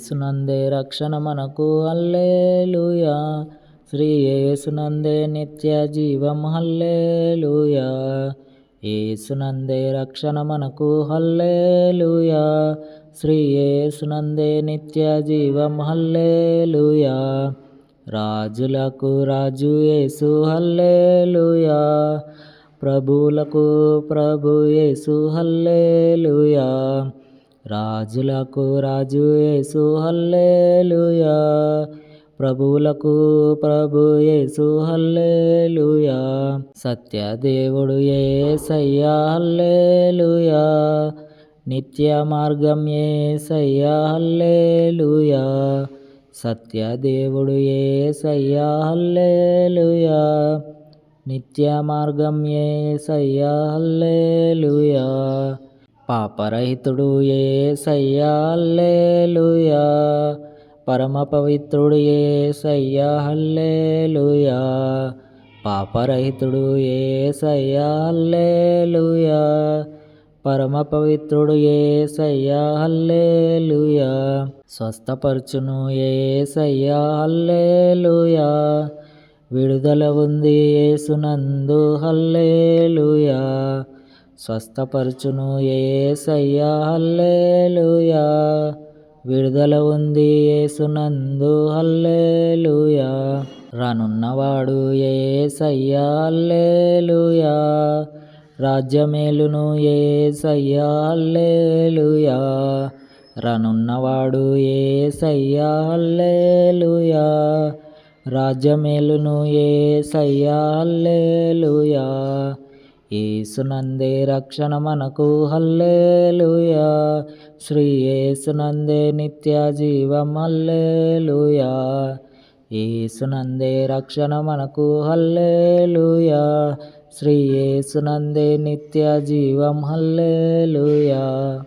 యేసునందే రక్షణ మనకు హల్లెలూయా. శ్రీ యేసునందే నిత్య జీవం హల్లెలూయా. యేసునందే రక్షణ మనకు హల్లెలూయా. శ్రీ యేసునందే నిత్య జీవం హల్లెలూయా. రాజులకు రాజు యేసు హల్లెలూయా. ప్రభువులకు ప్రభు యేసు హల్లెలూయా. రాజులకు రాజు యేసు హల్లెలూయా. ప్రభువులకు ప్రభు యేసు హల్లెలూయా. సత్యదేవుడు యేసయ్యా హల్లెలూయా. నిత్య మార్గం యేసయ్యా హల్లెలూయా. సత్యదేవుడు యేసయ్యా హల్లెలూయా. నిత్య మార్గం యేసయ్యా హల్లెలూయా. పాపరహితుడు యేసయ్యా హల్లెలూయా. పరమ పవిత్రుడు యేసయ్యా హల్లెలూయా. పాపరహితుడు యేసయ్యా హల్లెలూయా. పరమ పవిత్రుడు యేసయ్యా హల్లెలూయా. స్వస్థపరచును యేసయ్యా హల్లెలూయా. విడుదల ఉంది యేసునందు హల్లెలూయా. స్వస్థపరచును యేసయ్యా హల్లెలూయా. విడుదల ఉంది యేసునందు హల్లెలూయా. రానున్నవాడు యేసయ్యా హల్లెలూయా. రాజ్యమేలును యేసయ్యా హల్లెలూయా. రానున్నవాడు యేసయ్యా హల్లెలూయా. రాజ్యమేలును యేసయ్యా హల్లెలూయా. యేసునందే రక్షణ మనకు హల్లెలూయా. శ్రీ యేసునందే నిత్య జీవం హల్లెలూయా. యేసునందే రక్షణ మనకు హల్లెలూయా. శ్రీ యేసునందే నిత్య జీవం హల్లెలూయా.